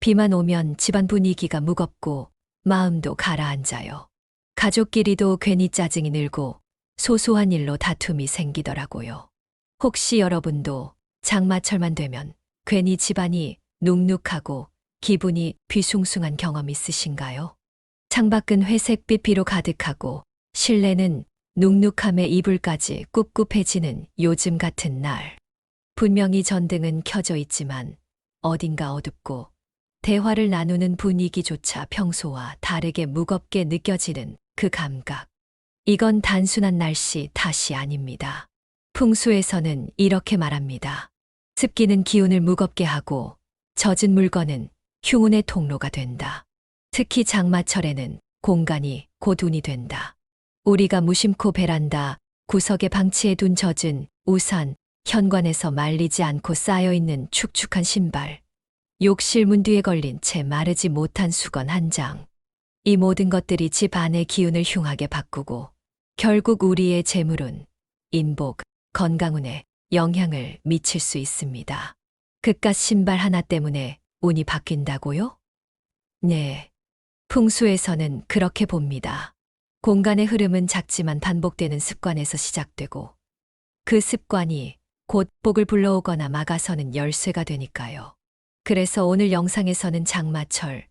비만 오면 집안 분위기가 무겁고 마음도 가라앉아요. 가족끼리도 괜히 짜증이 늘고 소소한 일로 다툼이 생기더라고요. 혹시 여러분도 장마철만 되면 괜히 집안이 눅눅하고 기분이 뒤숭숭한 경험 있으신가요? 창밖은 회색빛 비로 가득하고 실내는 눅눅함에 이불까지 꿉꿉해지는 요즘 같은 날. 분명히 전등은 켜져 있지만 어딘가 어둡고 대화를 나누는 분위기조차 평소와 다르게 무겁게 느껴지는 그 감각. 이건 단순한 날씨 탓이 아닙니다. 풍수에서는 이렇게 말합니다. 습기는 기운을 무겁게 하고 젖은 물건은 흉운의 통로가 된다. 특히 장마철에는 공간이 고둔이 된다. 우리가 무심코 베란다 구석에 방치해 둔 젖은 우산, 현관에서 말리지 않고 쌓여있는 축축한 신발, 욕실 문 뒤에 걸린 채 마르지 못한 수건 한 장. 이 모든 것들이 집 안의 기운을 흉하게 바꾸고 결국 우리의 재물운, 인복, 건강운에 영향을 미칠 수 있습니다. 그깟 신발 하나 때문에 운이 바뀐다고요? 네. 풍수에서는 그렇게 봅니다. 공간의 흐름은 작지만 반복되는 습관에서 시작되고 그 습관이 곧 복을 불러오거나 막아서는 열쇠가 되니까요. 그래서 오늘 영상에서는 장마철,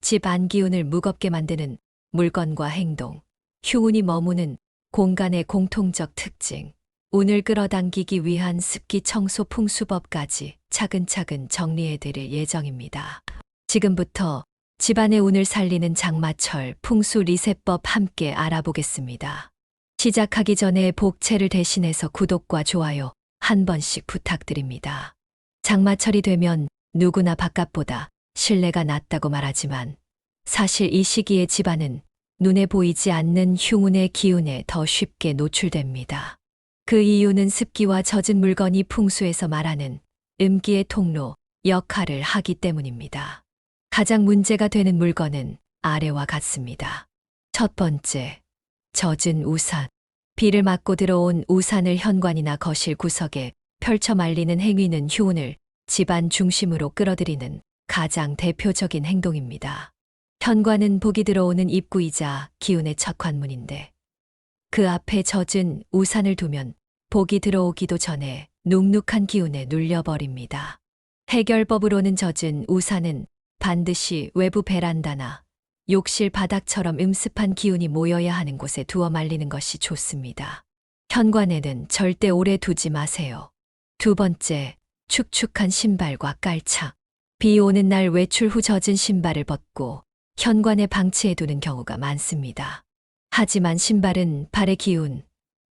집 안 기운을 무겁게 만드는 물건과 행동, 흉운이 머무는 공간의 공통적 특징, 운을 끌어당기기 위한 습기 청소 풍수법까지 차근차근 정리해드릴 예정입니다. 지금부터 집안의 운을 살리는 장마철 풍수 리셋법 함께 알아보겠습니다. 시작하기 전에 복채를 대신해서 구독과 좋아요 한 번씩 부탁드립니다. 장마철이 되면 누구나 바깥보다 실내가 낫다고 말하지만 사실 이 시기에 집안은 눈에 보이지 않는 흉운의 기운에 더 쉽게 노출됩니다. 그 이유는 습기와 젖은 물건이 풍수에서 말하는 음기의 통로 역할을 하기 때문입니다. 가장 문제가 되는 물건은 아래와 같습니다. 첫 번째, 젖은 우산. 비를 맞고 들어온 우산을 현관이나 거실 구석에 펼쳐 말리는 행위는 흉운을 집안 중심으로 끌어들이는 가장 대표적인 행동입니다. 현관은 복이 들어오는 입구이자 기운의 첫 관문인데 그 앞에 젖은 우산을 두면 복이 들어오기도 전에 눅눅한 기운에 눌려버립니다. 해결법으로는 젖은 우산은 반드시 외부 베란다나 욕실 바닥처럼 음습한 기운이 모여야 하는 곳에 두어 말리는 것이 좋습니다. 현관에는 절대 오래 두지 마세요. 두 번째, 축축한 신발과 깔창. 비 오는 날 외출 후 젖은 신발을 벗고 현관에 방치해두는 경우가 많습니다. 하지만 신발은 발의 기운,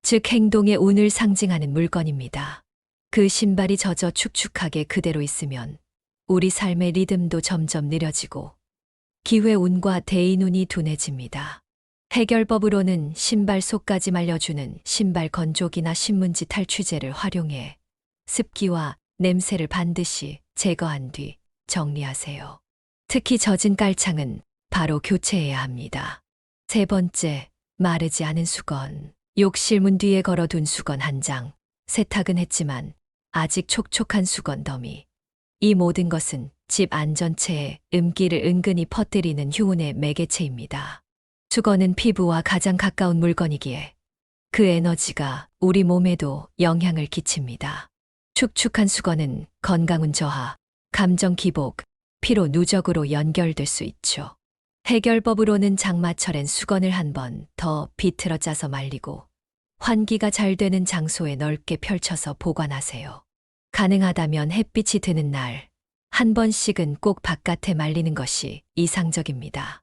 즉 행동의 운을 상징하는 물건입니다. 그 신발이 젖어 축축하게 그대로 있으면 우리 삶의 리듬도 점점 느려지고 기회운과 대인운이 둔해집니다. 해결법으로는 신발 속까지 말려주는 신발 건조기나 신문지 탈취제를 활용해 습기와 냄새를 반드시 제거한 뒤 정리하세요. 특히 젖은 깔창은 바로 교체해야 합니다. 세 번째, 마르지 않은 수건. 욕실 문 뒤에 걸어둔 수건 한 장. 세탁은 했지만 아직 촉촉한 수건 더미. 이 모든 것은 집 안전체에 음기를 은근히 퍼뜨리는 흉운의 매개체입니다. 수건은 피부와 가장 가까운 물건이기에 그 에너지가 우리 몸에도 영향을 끼칩니다. 축축한 수건은 건강운 저하, 감정 기복, 피로 누적으로 연결될 수 있죠. 해결법으로는 장마철엔 수건을 한 번 더 비틀어 짜서 말리고 환기가 잘 되는 장소에 넓게 펼쳐서 보관하세요. 가능하다면 햇빛이 드는 날, 한 번씩은 꼭 바깥에 말리는 것이 이상적입니다.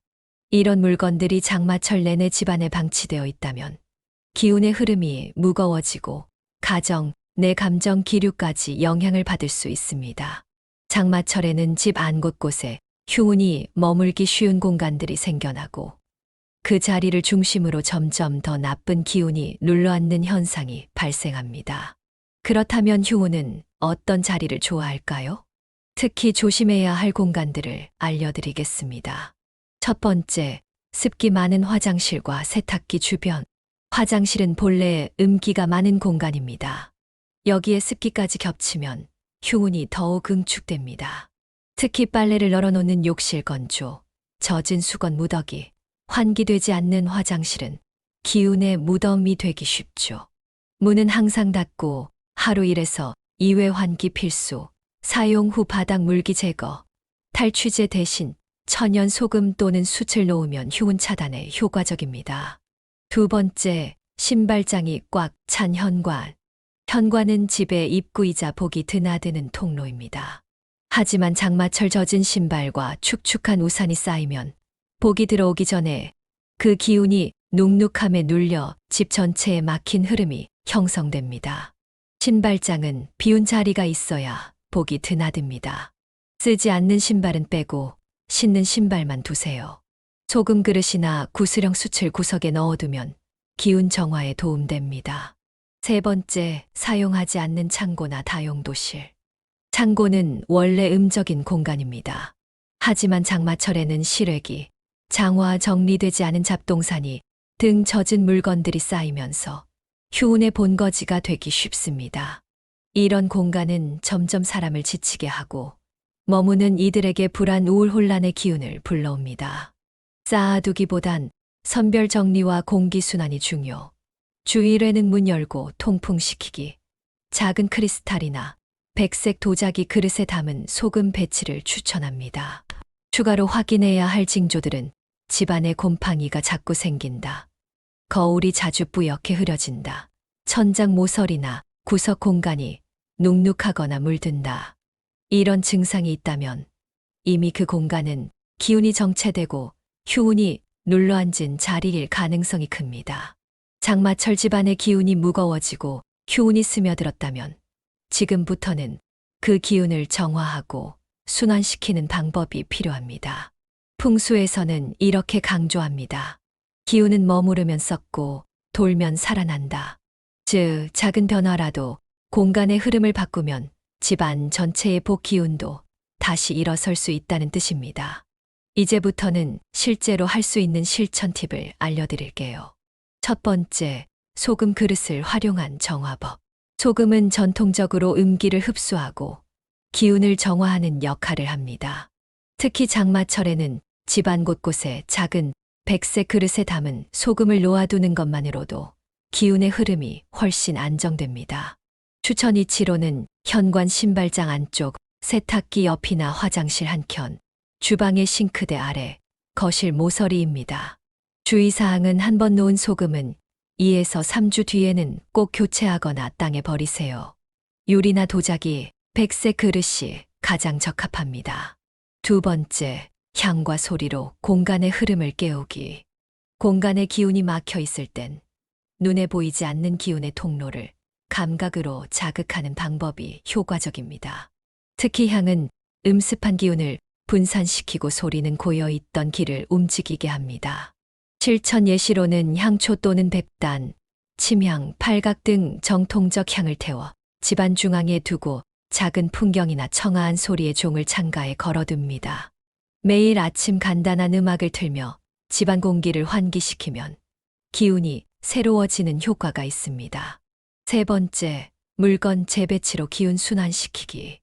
이런 물건들이 장마철 내내 집안에 방치되어 있다면 기운의 흐름이 무거워지고 가정, 내 감정 기류까지 영향을 받을 수 있습니다. 장마철에는 집 안 곳곳에 흉운이 머물기 쉬운 공간들이 생겨나고 그 자리를 중심으로 점점 더 나쁜 기운이 눌러앉는 현상이 발생합니다. 그렇다면 흉운은 어떤 자리를 좋아할까요? 특히 조심해야 할 공간들을 알려드리겠습니다. 첫 번째, 습기 많은 화장실과 세탁기 주변. 화장실은 본래 음기가 많은 공간입니다. 여기에 습기까지 겹치면 흉운이 더욱 응축됩니다. 특히 빨래를 널어놓는 욕실 건조, 젖은 수건 무더기, 환기되지 않는 화장실은 기운의 무덤이 되기 쉽죠. 문은 항상 닫고 하루 1에서 2회 환기 필수, 사용 후 바닥 물기 제거, 탈취제 대신 천연 소금 또는 숯을 놓으면 휴훈 차단에 효과적입니다. 두 번째, 신발장이 꽉 찬 현관. 현관은 집의 입구이자 복이 드나드는 통로입니다. 하지만 장마철 젖은 신발과 축축한 우산이 쌓이면 복이 들어오기 전에 그 기운이 눅눅함에 눌려 집 전체에 막힌 흐름이 형성됩니다. 신발장은 비운 자리가 있어야 복이 드나듭니다. 쓰지 않는 신발은 빼고 신는 신발만 두세요. 소금 그릇이나 구슬형 숯을 구석에 넣어두면 기운 정화에 도움됩니다. 세 번째, 사용하지 않는 창고나 다용도실. 창고는 원래 음적인 공간입니다. 하지만 장마철에는 실외기, 장화 정리되지 않은 잡동사니 등 젖은 물건들이 쌓이면서 휴훈의 본거지가 되기 쉽습니다. 이런 공간은 점점 사람을 지치게 하고 머무는 이들에게 불안, 우울, 혼란의 기운을 불러옵니다. 쌓아두기보단 선별 정리와 공기순환이 중요. 주일에는 문 열고 통풍시키기, 작은 크리스탈이나 백색 도자기 그릇에 담은 소금 배치를 추천합니다. 추가로 확인해야 할 징조들은 집안에 곰팡이가 자꾸 생긴다. 거울이 자주 뿌옇게 흐려진다. 천장 모서리나 구석 공간이 눅눅하거나 물든다. 이런 증상이 있다면 이미 그 공간은 기운이 정체되고 휴훈이 눌러앉은 자리일 가능성이 큽니다. 장마철 집안의 기운이 무거워지고 휴훈이 스며들었다면 지금부터는 그 기운을 정화하고 순환시키는 방법이 필요합니다. 풍수에서는 이렇게 강조합니다. 기운은 머무르면 썩고 돌면 살아난다. 즉, 작은 변화라도 공간의 흐름을 바꾸면 집안 전체의 복 기운도 다시 일어설 수 있다는 뜻입니다. 이제부터는 실제로 할 수 있는 실천 팁을 알려드릴게요. 첫 번째, 소금 그릇을 활용한 정화법. 소금은 전통적으로 음기를 흡수하고 기운을 정화하는 역할을 합니다. 특히 장마철에는 집안 곳곳에 작은 백색 그릇에 담은 소금을 놓아두는 것만으로도 기운의 흐름이 훨씬 안정됩니다. 추천 위치로는 현관 신발장 안쪽, 세탁기 옆이나 화장실 한켠, 주방의 싱크대 아래, 거실 모서리입니다. 주의사항은 한 번 놓은 소금은 2에서 3주 뒤에는 꼭 교체하거나 땅에 버리세요. 유리나 도자기, 백색 그릇이 가장 적합합니다. 두 번째, 향과 소리로 공간의 흐름을 깨우기. 공간의 기운이 막혀 있을 땐 눈에 보이지 않는 기운의 통로를 감각으로 자극하는 방법이 효과적입니다. 특히 향은 음습한 기운을 분산시키고 소리는 고여있던 길을 움직이게 합니다. 실천 예시로는 향초 또는 백단, 침향, 팔각 등 정통적 향을 태워 집안 중앙에 두고 작은 풍경이나 청아한 소리의 종을 창가에 걸어둡니다. 매일 아침 간단한 음악을 틀며 집안 공기를 환기시키면 기운이 새로워지는 효과가 있습니다. 세 번째, 물건 재배치로 기운 순환시키기.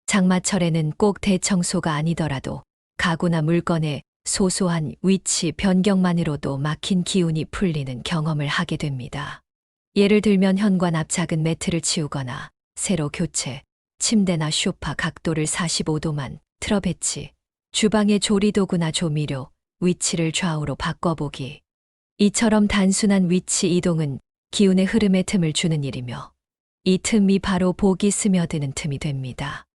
장마철에는 꼭 대청소가 아니더라도 가구나 물건의 소소한 위치 변경만으로도 막힌 기운이 풀리는 경험을 하게 됩니다. 예를 들면 현관 앞 작은 매트를 치우거나 새로 교체, 침대나 소파 각도를 45도만 틀어 배치, 주방의 조리도구나 조미료, 위치를 좌우로 바꿔보기. 이처럼 단순한 위치 이동은 기운의 흐름에 틈을 주는 일이며 이 틈이 바로 복이 스며드는 틈이 됩니다.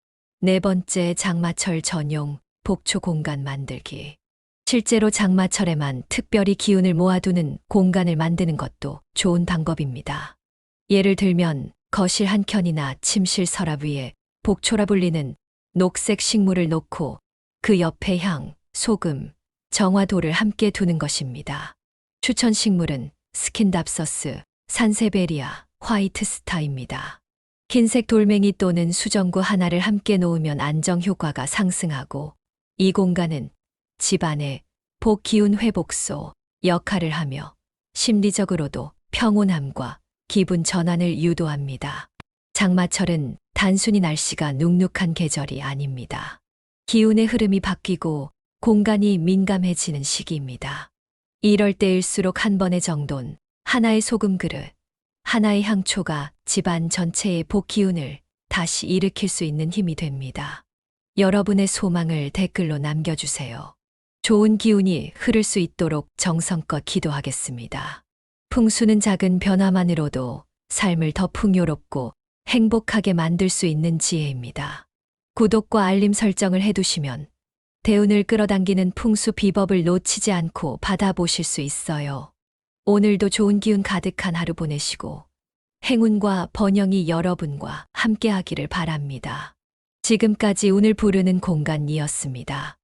네 번째, 장마철 전용 복초 공간 만들기. 실제로 장마철에만 특별히 기운을 모아두는 공간을 만드는 것도 좋은 방법입니다. 예를 들면 거실 한켠이나 침실 서랍 위에 복초라 불리는 녹색 식물을 놓고 그 옆에 향, 소금, 정화도를 함께 두는 것입니다. 추천 식물은 스킨답서스, 산세베리아, 화이트스타입니다. 흰색 돌멩이 또는 수정구 하나를 함께 놓으면 안정 효과가 상승하고 이 공간은 집안의 복 기운 회복소 역할을 하며 심리적으로도 평온함과 기분 전환을 유도합니다. 장마철은 단순히 날씨가 눅눅한 계절이 아닙니다. 기운의 흐름이 바뀌고 공간이 민감해지는 시기입니다. 이럴 때일수록 한 번의 정돈, 하나의 소금 그릇, 하나의 향초가 집안 전체의 복기운을 다시 일으킬 수 있는 힘이 됩니다. 여러분의 소망을 댓글로 남겨주세요. 좋은 기운이 흐를 수 있도록 정성껏 기도하겠습니다. 풍수는 작은 변화만으로도 삶을 더 풍요롭고 행복하게 만들 수 있는 지혜입니다. 구독과 알림 설정을 해두시면 대운을 끌어당기는 풍수 비법을 놓치지 않고 받아보실 수 있어요. 오늘도 좋은 기운 가득한 하루 보내시고 행운과 번영이 여러분과 함께하기를 바랍니다. 지금까지 운을 부르는 공간이었습니다.